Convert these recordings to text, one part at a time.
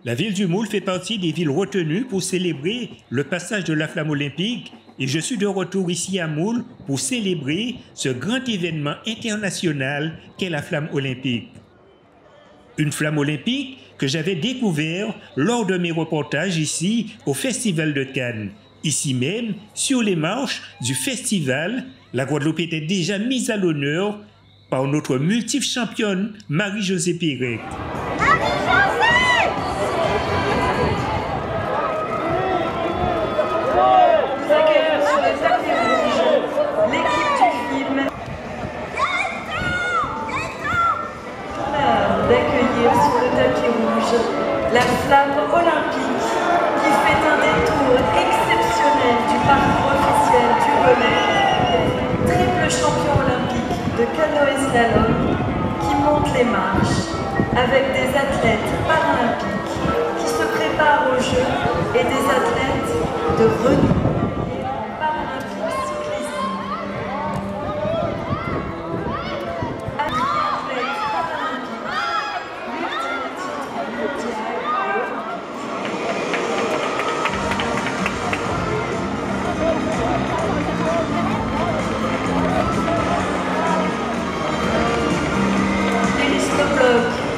La ville du Moule fait partie des villes retenues pour célébrer le passage de la flamme olympique et je suis de retour ici à Moule pour célébrer ce grand événement international qu'est la flamme olympique. Une flamme olympique que j'avais découvert lors de mes reportages ici au Festival de Cannes. Ici même, sur les marches du festival, la Guadeloupe était déjà mise à l'honneur par notre multiple championne Marie-Josée Pérec. D'accueillir sur le tapis rouge la flamme olympique qui fait un détour exceptionnel du parcours officiel du relais, triple champion olympique de canoë-slalom qui monte les marches avec des athlètes paralympiques qui se préparent aux Jeux et des athlètes de renom.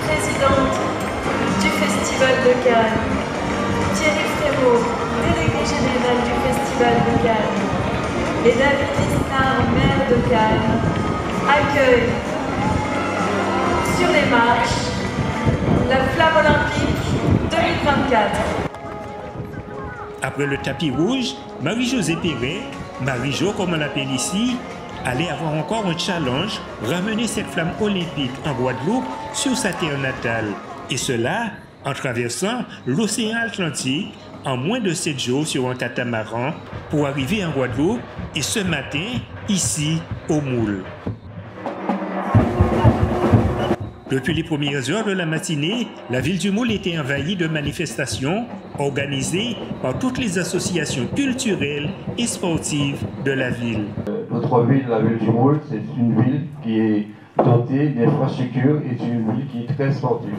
Présidente du Festival de Cannes, Thierry Frémaux, délégué général du Festival de Cannes, et David Lisnard, maire de Cannes, accueillent sur les marches la flamme olympique 2024. Après le tapis rouge, Marie-Josée Pérec, Marie-Jo comme on l'appelle ici, allait avoir encore un challenge, ramener cette flamme olympique en Guadeloupe sur sa terre natale. Et cela en traversant l'océan Atlantique en moins de 7 jours sur un catamaran pour arriver en Guadeloupe et ce matin, ici, au Moule. Depuis les premières heures de la matinée, la ville du Moule était envahie de manifestations organisées par toutes les associations culturelles et sportives de la ville. Notre ville, la ville du Moule, c'est une ville qui est dotée d'infrastructures et c'est une ville qui est très sportive.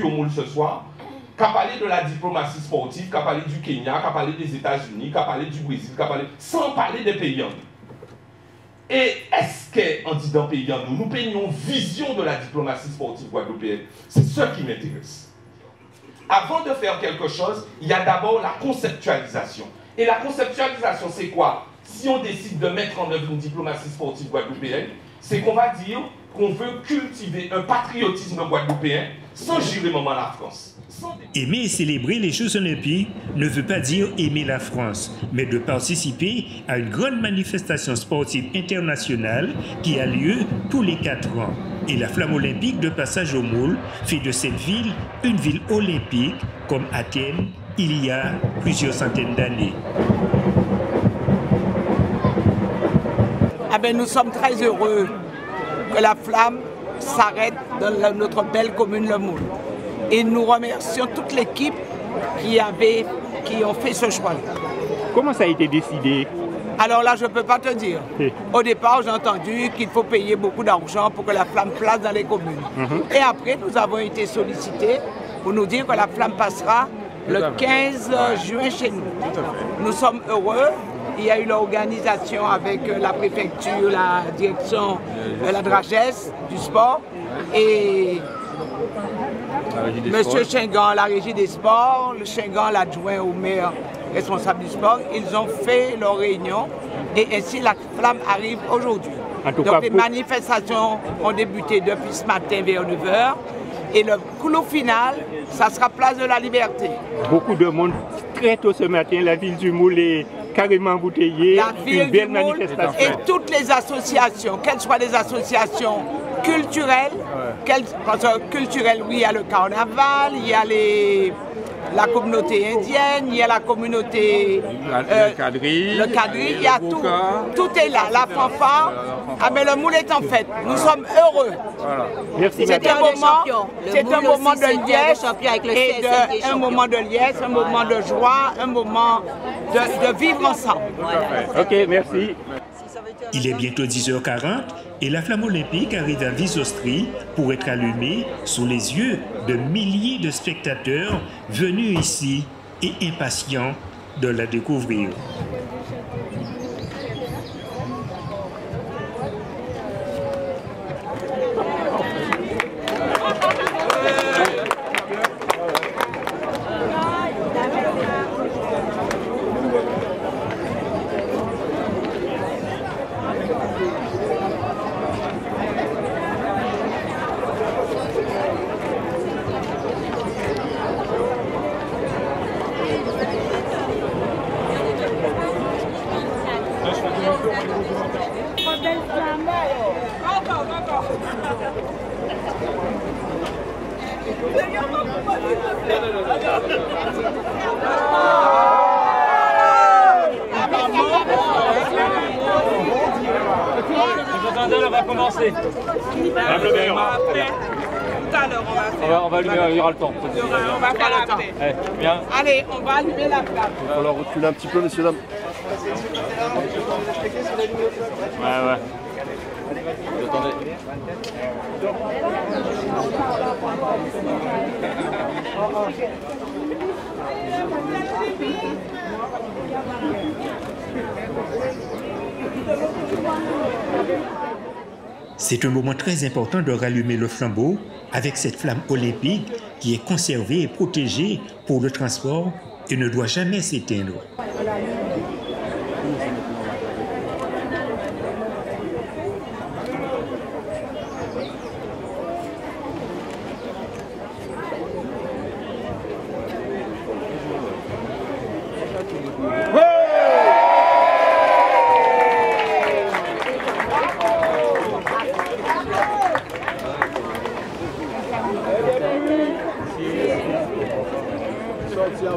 Au Moule ce soir, qu'à parler de la diplomatie sportive, qu'à parler du Kenya, qu'à parler des États-Unis, qu'à parler du Brésil, qu'à parler, sans parler des pays en nous. Et est-ce qu'en disant pays en nous, nous peignons vision de la diplomatie sportive guadeloupéenne? C'est ce qui m'intéresse. Avant de faire quelque chose, il y a d'abord la conceptualisation. Et la conceptualisation, c'est quoi? Si on décide de mettre en œuvre une diplomatie sportive guadeloupéenne, c'est qu'on va dire qu'on veut cultiver un patriotisme guadeloupéen sans jurer maman la France. Aimer et célébrer les Jeux Olympiques ne veut pas dire aimer la France, mais de participer à une grande manifestation sportive internationale qui a lieu tous les 4 ans. Et la flamme olympique de passage au Moule fait de cette ville une ville olympique comme Athènes il y a plusieurs centaines d'années. Ah ben, nous sommes très heureux que la flamme s'arrête dans notre belle commune Le Moule. Et nous remercions toute l'équipe qui ont fait ce choix-là. Comment ça a été décidé? Alors là, je ne peux pas te dire. Au départ, j'ai entendu qu'il faut payer beaucoup d'argent pour que la flamme passe dans les communes. Et après, nous avons été sollicités pour nous dire que la flamme passera le 15 juin chez nous. Nous sommes heureux. Il y a eu l'organisation avec la préfecture, la direction, la Dragesse du sport. Et Monsieur Chingan, la régie des sports, le Chingan, l'adjoint au maire responsable du sport, ils ont fait leur réunion et ainsi la flamme arrive aujourd'hui. Donc les manifestations ont débuté depuis ce matin vers 9h et le clou final, ça sera place de la Liberté. Beaucoup de monde très tôt ce matin, la ville du Moule est carrément embouteillée, la ville une belle du Moule manifestation. Et toutes les associations, qu'elles soient des associations culturelles, culturelles, oui, il y a le carnaval, il y a la communauté indienne, il y a la communauté... le quadrille, il y a tout. Tout est là, la fanfare. Ah mais le Moule est en fête. Nous sommes heureux. Voilà. Merci. C'est un moment de liesse et un moment de liesse, un moment de joie, un moment de vivre ensemble. Ok, merci. Il est bientôt 10h40 et la flamme olympique arrive à Visostri pour être allumée sous les yeux de milliers de spectateurs venus ici et impatients de la découvrir. On va commencer. On va allumer, il y aura le temps. On va faire la paix. Bien. Allez, on va allumer la flamme. Il va falloir reculer un petit peu, messieurs, dames. Ouais. Attendez. C'est un moment très important de rallumer le flambeau avec cette flamme olympique qui est conservée et protégée pour le transport et ne doit jamais s'éteindre.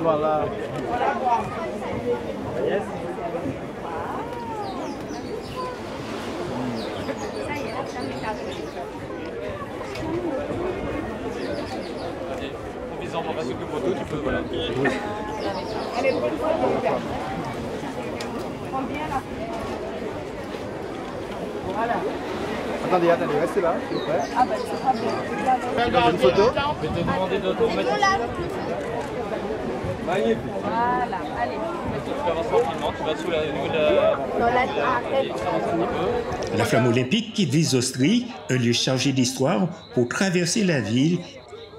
Voilà. Yes. Provisant, on va s'occuper de photo, tu peux, voilà. Allez, voilà. Attendez, restez là, s'il vous plaît. Une photo. Je vais te demander de te remettre ici. Magnifique. Voilà, allez. Tu avances tranquillement, tu vas sous la nouvelle. La flamme olympique quitte Visostri, un lieu chargé d'histoire, pour traverser la ville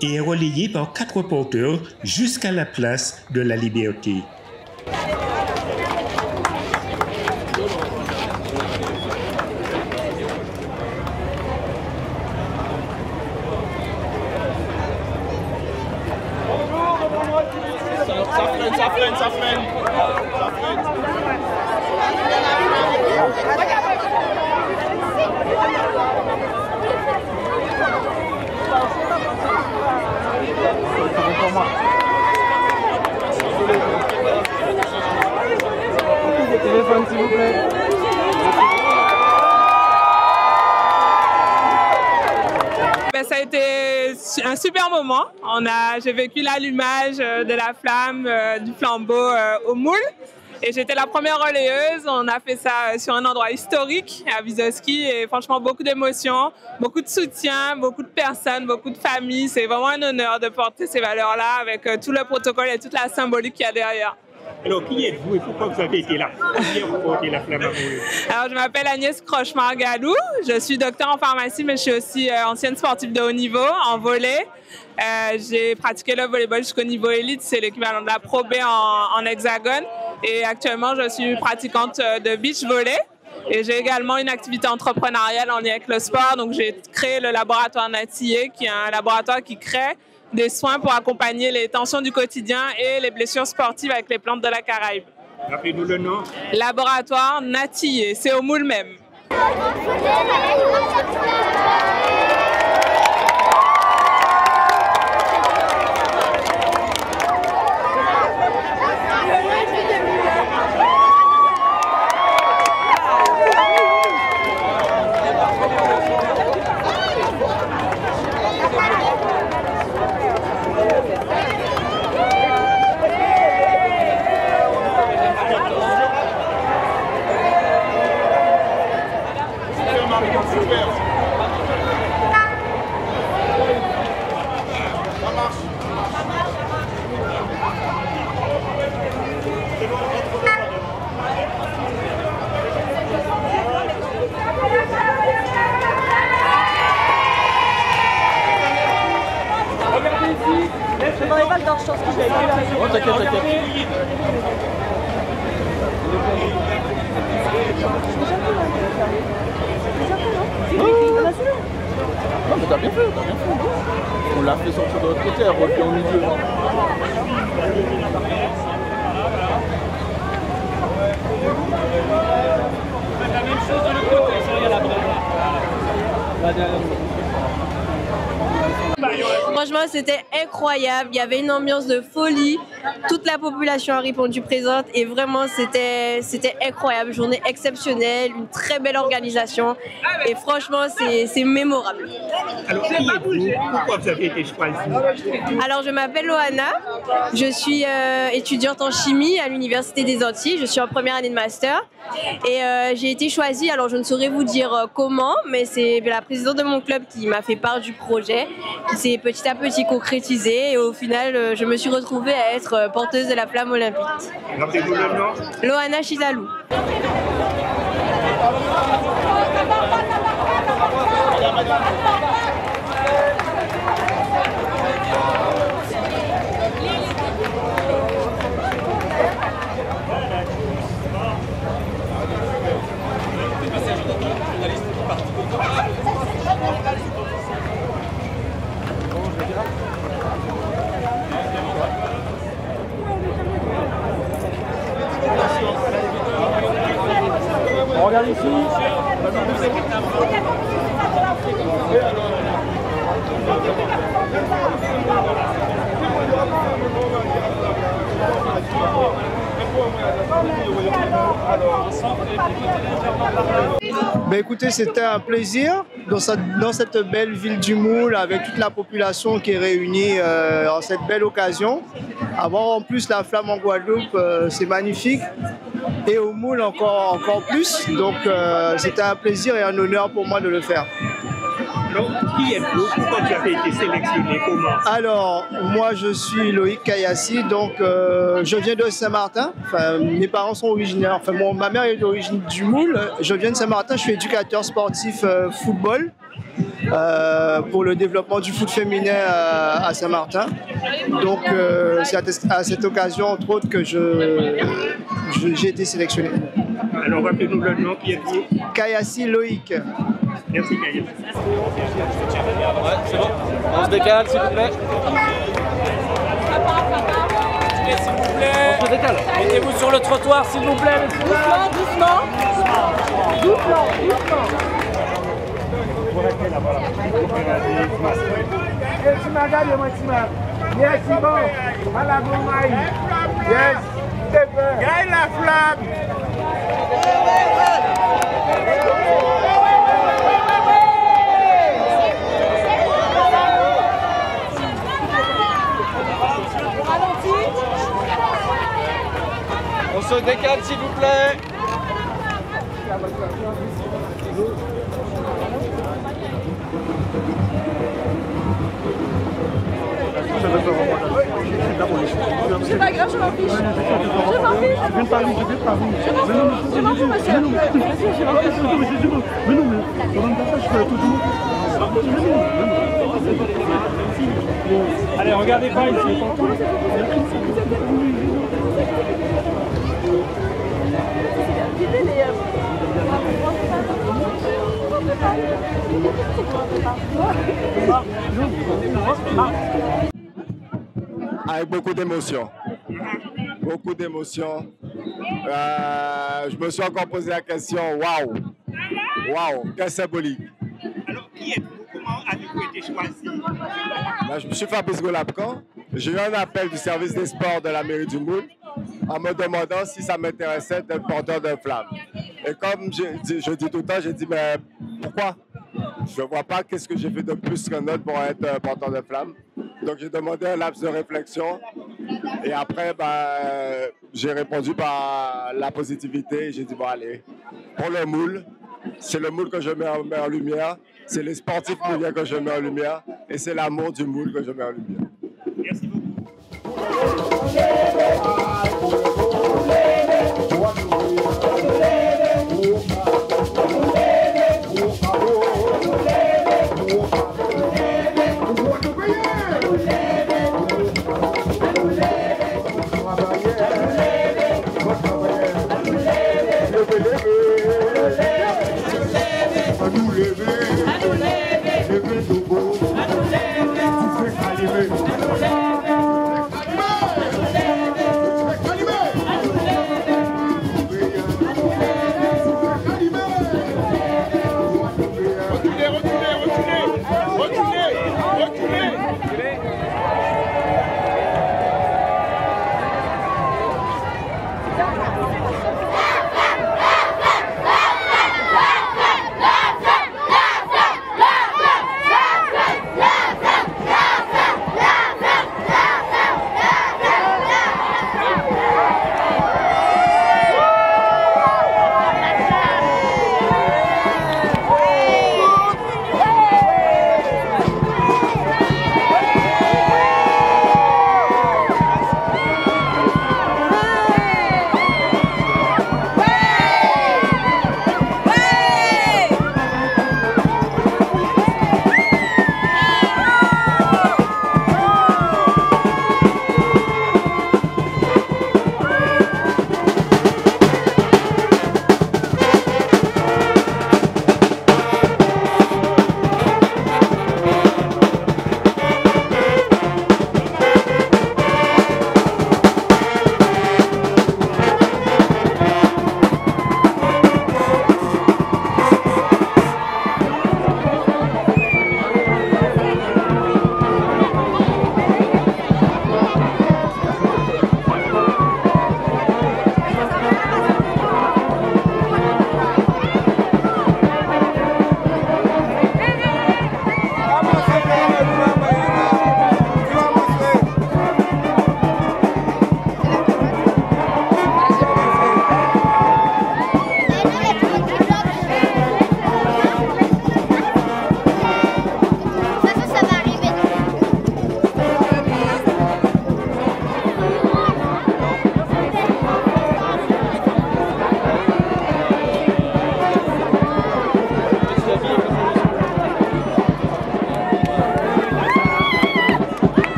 et est relayée par 4 porteurs jusqu'à la place de la Liberté. Ça freine. Téléphone, s'il vous plaît. Ça a été un super moment. J'ai vécu l'allumage de la flamme, du flambeau au Moule. Et j'étais la première relayeuse. On a fait ça sur un endroit historique à Visostri et franchement beaucoup d'émotions, beaucoup de soutien, beaucoup de personnes, beaucoup de familles. C'est vraiment un honneur de porter ces valeurs-là avec tout le protocole et toute la symbolique qu'il y a derrière. Alors, qui êtes-vous et pourquoi vous avez été là pour porter la flamme à Moule? Alors, je m'appelle Agnès Crochemar-Galou. Je suis docteur en pharmacie, mais je suis aussi ancienne sportive de haut niveau en volley. J'ai pratiqué le volleyball jusqu'au niveau élite, c'est l'équivalent de la Pro B en hexagone. Et actuellement, je suis pratiquante de beach volley. Et j'ai également une activité entrepreneuriale en lien avec le sport. Donc, j'ai créé le laboratoire Natillé, qui est un laboratoire qui crée des soins pour accompagner les tensions du quotidien et les blessures sportives avec les plantes de la Caraïbe. Rappelez-nous le nom. Laboratoire Natillé, c'est au Moule même. Je n'aurais pas le temps, je pense que j'ai écrit là. Oh, t'inquiète, t'inquiète. Non, mais t'as bien fait, t'as bien fait. On l'a fait sortir de l'autre côté, elle revient au milieu. La même chose de l'autre côté, ça y est, la brève. Franchement, c'était incroyable. Il y avait une ambiance de folie. Toute la population a répondu présente et vraiment, c'était incroyable. Journée exceptionnelle, une très belle organisation et franchement, c'est mémorable. Alors, qui êtes-vous? Pourquoi vous avez été choisie? Alors, je m'appelle Loana. Je suis étudiante en chimie à l'Université des Antilles. Je suis en première année de master. Et j'ai été choisie, alors je ne saurais vous dire comment, mais c'est la présidente de mon club qui m'a fait part du projet, qui s'est petit à petit concrétisé et au final je me suis retrouvée à être porteuse de la flamme olympique. Rappelez-vous le nom. Loana Chilalou. On regarde ici. Ben écoutez, c'était un plaisir dans cette belle ville du Moule avec toute la population qui est réunie en cette belle occasion. Avoir en plus la flamme en Guadeloupe, c'est magnifique. Et au Moule encore plus. Donc c'était un plaisir et un honneur pour moi de le faire. Alors, qui êtes-vous? Pourquoi vous avez été sélectionné? Comment? Alors, moi je suis Loïc Kayassi, donc je viens de Saint-Martin. Enfin, mes parents sont originaires, enfin ma mère est d'origine du Moule. Je viens de Saint-Martin, je suis éducateur sportif football pour le développement du foot féminin à Saint-Martin. Donc c'est à cette occasion, entre autres, que j'ai été sélectionné. Alors, rappelez-nous le nom, qui êtes-vous? Kayassi Loïc. Merci, Kayassi. Ouais, c'est bon. On se décale, s'il vous plaît. S'il vous plaît. On se décale. Mettez-vous sur le trottoir, s'il vous plaît. Doucement. Gagne la flamme. On se décale, s'il vous plaît. C'est pas grave, je m'en fiche. viens de Paris, je viens de Paris. Je m'en fous, monsieur. Mais non, mais pendant que ça, je fais tout le monde. Allez, regardez pas ici. Avec beaucoup d'émotions. Beaucoup d'émotions. Je me suis encore posé la question, waouh! Waouh, quelle symbolique! Alors, qui êtes-vous? Comment avez-vous été choisi? Je suis Fabrice Golapcan. J'ai eu un appel du service des sports de la mairie du Moule en me demandant si ça m'intéressait d'être porteur d'un flamme. Et comme je dis tout le temps, j'ai dit, mais pourquoi? Je ne vois pas qu'est-ce que j'ai fait de plus qu'un autre pour être porteur de flamme. Donc j'ai demandé un laps de réflexion et après j'ai répondu par la positivité et j'ai dit bon allez, pour le moule, c'est le moule que je mets en lumière, c'est les sportifs mouliens que je mets en lumière et c'est l'amour du moule que je mets en lumière. Merci beaucoup.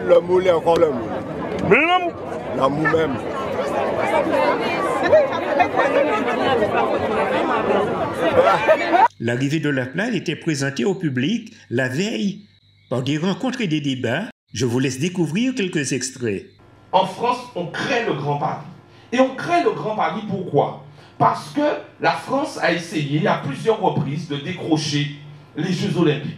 Le moule et encore le moule. La moule même. L'arrivée de la flamme était présentée au public la veille par des rencontres et des débats. Je vous laisse découvrir quelques extraits. En France, on crée le Grand Paris. Et on crée le Grand Paris pourquoi? Parce que la France a essayé à plusieurs reprises de décrocher les Jeux Olympiques.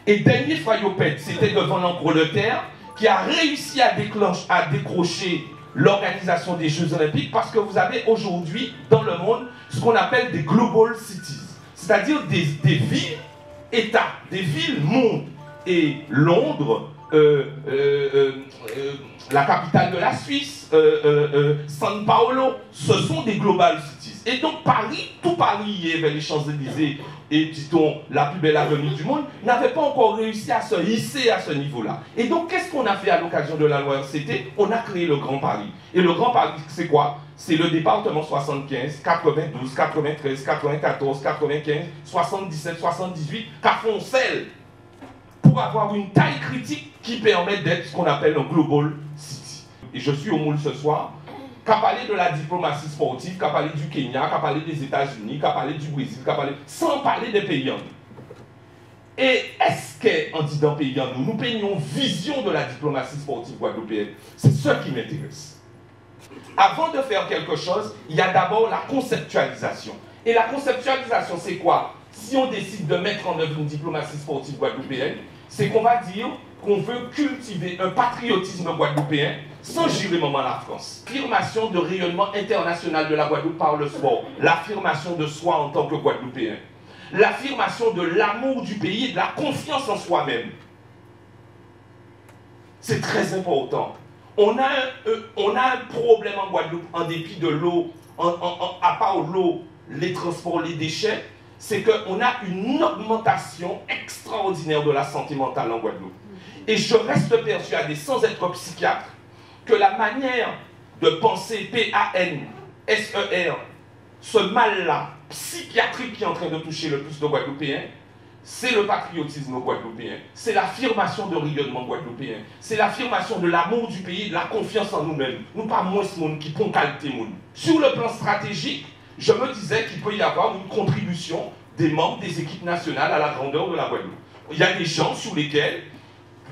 Et dernier Fayopette, c'était devant l'Angleterre, qui a réussi à décrocher l'organisation des Jeux Olympiques, parce que vous avez aujourd'hui dans le monde ce qu'on appelle des global cities, c'est-à-dire des villes États, des villes mondes. Et Londres, la capitale de la Suisse, São Paulo, ce sont des global cities. Et donc Paris, tout Paris, vers les Champs-Élysées et dit-on la plus belle avenue du monde, n'avait pas encore réussi à se hisser à ce niveau-là. Et donc qu'est-ce qu'on a fait à l'occasion de la loi RCT? On a créé le Grand Paris. Et le Grand Paris, c'est quoi? C'est le département 75, 92, 93, 94, 95, 77, 78, Cafoncelle, pour avoir une taille critique qui permet d'être ce qu'on appelle un global city. Et je suis au Moule ce soir, qu'à parler de la diplomatie sportive, qu'à parler du Kenya, qu'à parler des États-Unis, qu'à parler du Brésil, qu'à parler, sans parler des pays en nous. Et est-ce qu'en disant pays en nous, nous peignons vision de la diplomatie sportive guadeloupéenne? C'est ce qui m'intéresse. Avant de faire quelque chose, il y a d'abord la conceptualisation. Et la conceptualisation, c'est quoi? Si on décide de mettre en œuvre une diplomatie sportive guadeloupéenne, c'est qu'on va dire qu'on veut cultiver un patriotisme guadeloupéen sans gérer moment la France. L'affirmation de rayonnement international de la Guadeloupe par le sport, l'affirmation de soi en tant que Guadeloupéen, l'affirmation de l'amour du pays et de la confiance en soi-même. C'est très important. On a un problème en Guadeloupe, en dépit de l'eau, à part l'eau, les transports, les déchets, c'est qu'on a une augmentation extraordinaire de la santé mentale en Guadeloupe. Et je reste persuadé, sans être psychiatre, que la manière de penser P-A-N-S-E-R, ce mal-là, psychiatrique qui est en train de toucher le plus de Guadeloupéens, c'est le patriotisme guadeloupéen, c'est l'affirmation de rayonnement guadeloupéen, c'est l'affirmation de l'amour du pays, de la confiance en nous-mêmes. Nous pas moins ce monde qui prend qualité monde. Sur le plan stratégique, je me disais qu'il peut y avoir une contribution des membres des équipes nationales à la grandeur de la Guadeloupe. Il y a des gens sur lesquels,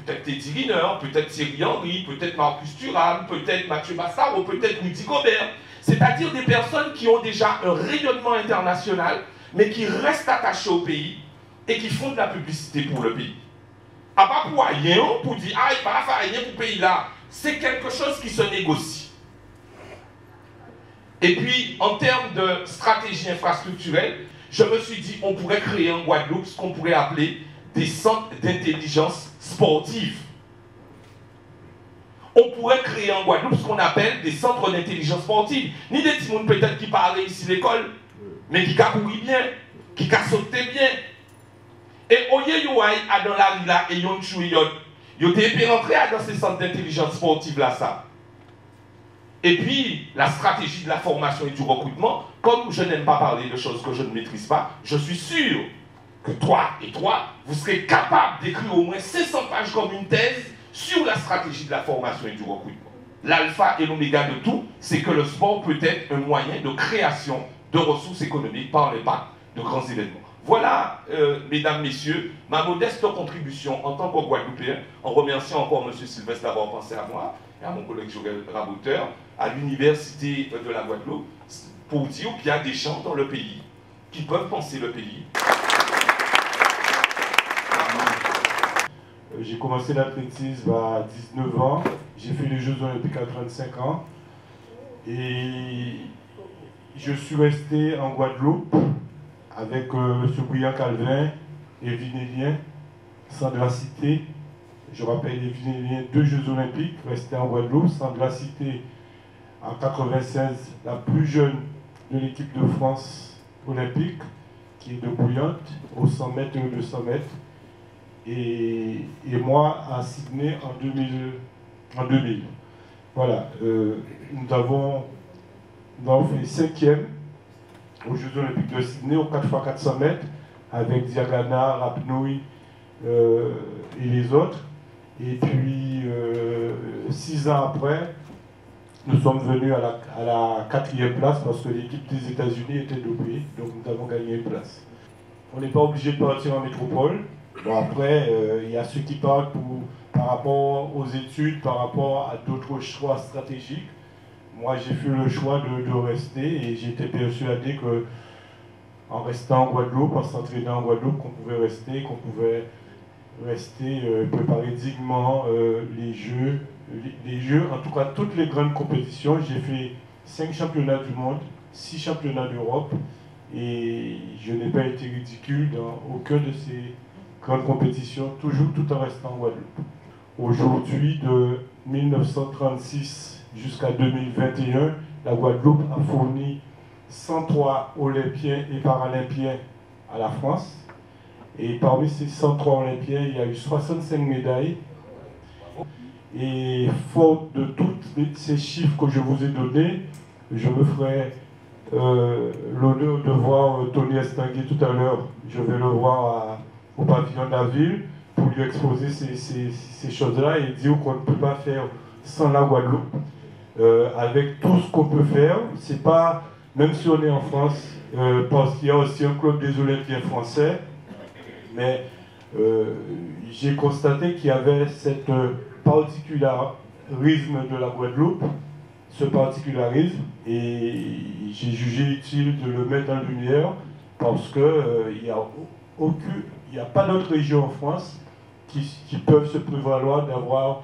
peut-être Teddy Riner, peut-être Thierry Henry, peut-être Marcus Thuram, peut-être Mathieu Bassaro, peut-être Rudy Gobert, c'est-à-dire des personnes qui ont déjà un rayonnement international, mais qui restent attachées au pays et qui font de la publicité pour le pays. À pas pour rien, pour dire, ah, il ne va pas faire rien pour le pays là. C'est quelque chose qui se négocie. Et puis, en termes de stratégie infrastructurelle, je me suis dit, on pourrait créer en Guadeloupe ce qu'on pourrait appeler des centres d'intelligence sportive. On pourrait créer en Guadeloupe ce qu'on appelle des centres d'intelligence sportive. Ni des petits monde peut-être qui parlent ici l'école, mais qui a couru bien, qui a sauté bien. Et au lieu de dans la rue là, et yon chou yon, yon te rentrer dans ces centres d'intelligence sportive là ça. Et puis, la stratégie de la formation et du recrutement, comme je n'aime pas parler de choses que je ne maîtrise pas, je suis sûr que toi, vous serez capables d'écrire au moins 500 pages comme une thèse sur la stratégie de la formation et du recrutement. L'alpha et l'oméga de tout, c'est que le sport peut être un moyen de création de ressources économiques par l'impact de grands événements. Voilà, mesdames, messieurs, ma modeste contribution en tant que Guadeloupéen, en remerciant encore M. Sylvestre d'avoir pensé à moi et à mon collègue Joël Rabouteur, à l'Université de la Guadeloupe, pour dire qu'il y a des gens dans le pays qui peuvent penser le pays. J'ai commencé l'athlétisme à 19 ans, j'ai fait les Jeux Olympiques à 35 ans et je suis resté en Guadeloupe avec M. Brian Calvin et Vinélien, Sandra Cité. Je rappelle les Vinélien, 2 Jeux Olympiques, restés en Guadeloupe. Sandra Cité, en 96, la plus jeune de l'équipe de France olympique, qui est de Bouillante, aux 100 mètres et aux 200 mètres. Et moi à Sydney en 2000. Voilà, nous avons fait 5e aux Jeux Olympiques de Sydney, aux 4x400 mètres, avec Diagana, Rapnouille et les autres. Et puis, 6 ans après, nous sommes venus à la 4e place parce que l'équipe des États-Unis était dopée, donc nous avons gagné une place. On n'est pas obligé de partir en métropole. Bon, après, il y a ceux qui parlent par rapport aux études, par rapport à d'autres choix stratégiques. Moi, j'ai fait le choix de rester et j'étais persuadé qu'en restant en Guadeloupe, en s'entraînant en Guadeloupe, qu'on pouvait rester, qu'on pouvait rester, préparer dignement les jeux, en tout cas toutes les grandes compétitions. J'ai fait 5 championnats du monde, 6 championnats d'Europe, et je n'ai pas été ridicule dans aucune de ces grandes compétitions, toujours tout en restant en Guadeloupe. Aujourd'hui, de 1936 jusqu'à 2021, la Guadeloupe a fourni 103 Olympiens et Paralympiens à la France. Et parmi ces 103 Olympiens, il y a eu 65 médailles. Et faute de tous ces chiffres que je vous ai donnés, je me ferai l'honneur de voir Tony Estanguet tout à l'heure. Je vais le voir au pavillon de la ville pour lui exposer ces choses-là et dire qu'on ne peut pas faire sans la Guadeloupe. Avec tout ce qu'on peut faire, c'est pas, même si on est en France, parce qu'il y a aussi un club des Olympiens français, mais j'ai constaté qu'il y avait cette particularisme de la Guadeloupe, ce particularisme, et j'ai jugé utile de le mettre en lumière parce qu'il n'y a pas d'autres régions en France qui peuvent se prévaloir d'avoir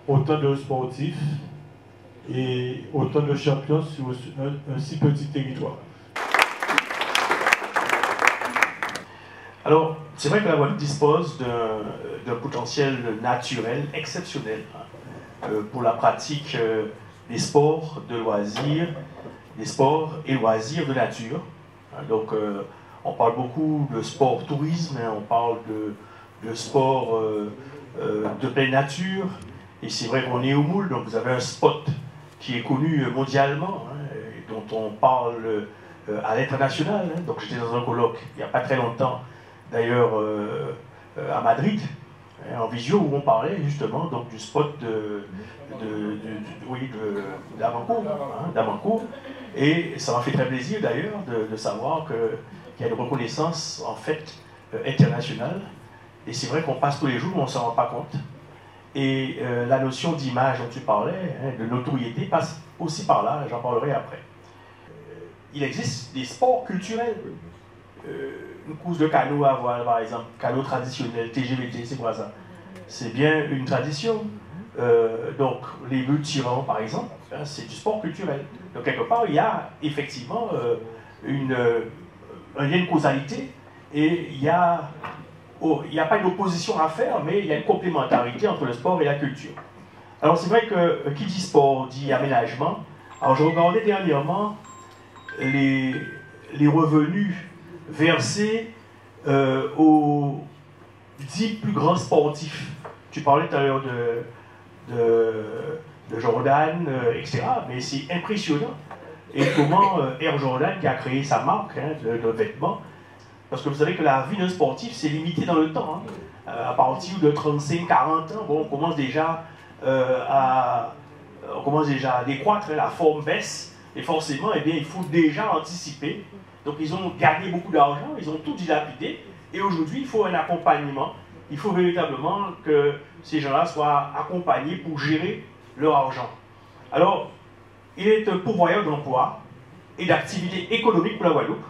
autant de sportifs et autant de champions sur un si petit territoire. Alors, c'est vrai que la Guadeloupe dispose d'un potentiel naturel exceptionnel pour la pratique des sports de loisirs, des sports et loisirs de nature. Donc, on parle beaucoup de sport tourisme, on parle de sport de pleine nature, et c'est vrai qu'on est au Moule, donc vous avez un spot qui est connu mondialement, dont on parle à l'international. Donc j'étais dans un colloque il n'y a pas très longtemps, d'ailleurs à Madrid, en visio, où on parlait justement donc, du spot d'Amancourt. Et ça m'a fait très plaisir d'ailleurs de savoir qu'il y a une reconnaissance en fait internationale. Et c'est vrai qu'on passe tous les jours, mais on ne s'en rend pas compte. Et la notion d'image dont tu parlais, de notoriété, passe aussi par là, j'en parlerai après. Il existe des sports culturels. Une course de canot à voile, par exemple, canot traditionnel, TGVT, c'est quoi ça? C'est bien une tradition. Donc, les bœufs tirants, par exemple, c'est du sport culturel. Donc, quelque part, il y a effectivement un lien de causalité et il n'y a pas une opposition à faire, mais il y a une complémentarité entre le sport et la culture. Alors, c'est vrai que qui dit sport dit aménagement. Alors, je regardais dernièrement les revenus versés aux 10 plus grands sportifs. Tu parlais tout à l'heure de Jordan, etc. Mais c'est impressionnant. Et comment Air Jordan, qui a créé sa marque de vêtements, parce que vous savez que la vie d'un sportif, c'est limité dans le temps. À partir de 35-40 ans, bon, on commence déjà à décroître, la forme baisse, et forcément, eh bien, il faut déjà anticiper. Donc ils ont gagné beaucoup d'argent, ils ont tout dilapidé, et aujourd'hui, il faut un accompagnement. Il faut véritablement que ces gens-là soient accompagnés pour gérer leur argent. Alors, il est un pourvoyeur d'emploi et d'activités économiques pour la Guadeloupe,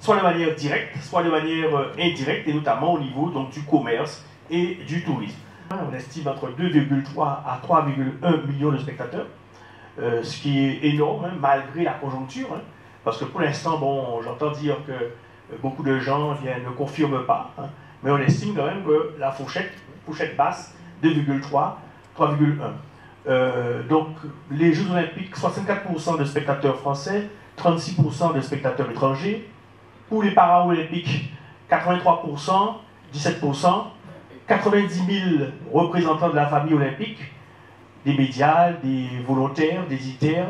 soit de manière directe, soit de manière indirecte, et notamment au niveau donc, du commerce et du tourisme. On estime entre 2,3 à 3,1 millions de spectateurs, ce qui est énorme, malgré la conjoncture, parce que pour l'instant, bon, j'entends dire que beaucoup de gens ne confirment pas, mais on estime quand même que la fourchette basse, 2,3, 3,1. Donc, les Jeux Olympiques, 64% de spectateurs français, 36% de spectateurs étrangers. Pour les Paralympiques, 83%, 17%, 90 000 représentants de la famille olympique, des médias, des volontaires, des ITER.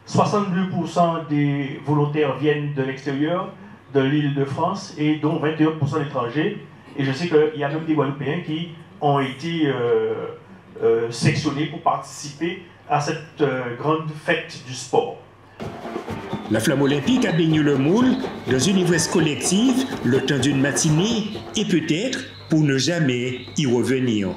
62% des volontaires viennent de l'extérieur, de l'île de France, et dont 21% d'étrangers. Et je sais qu'il y a même des Guadeloupéens qui ont été sélectionnés pour participer à cette grande fête du sport. La flamme olympique a baigné le Moule dans une ivresse collective le temps d'une matinée et peut-être pour ne jamais y revenir.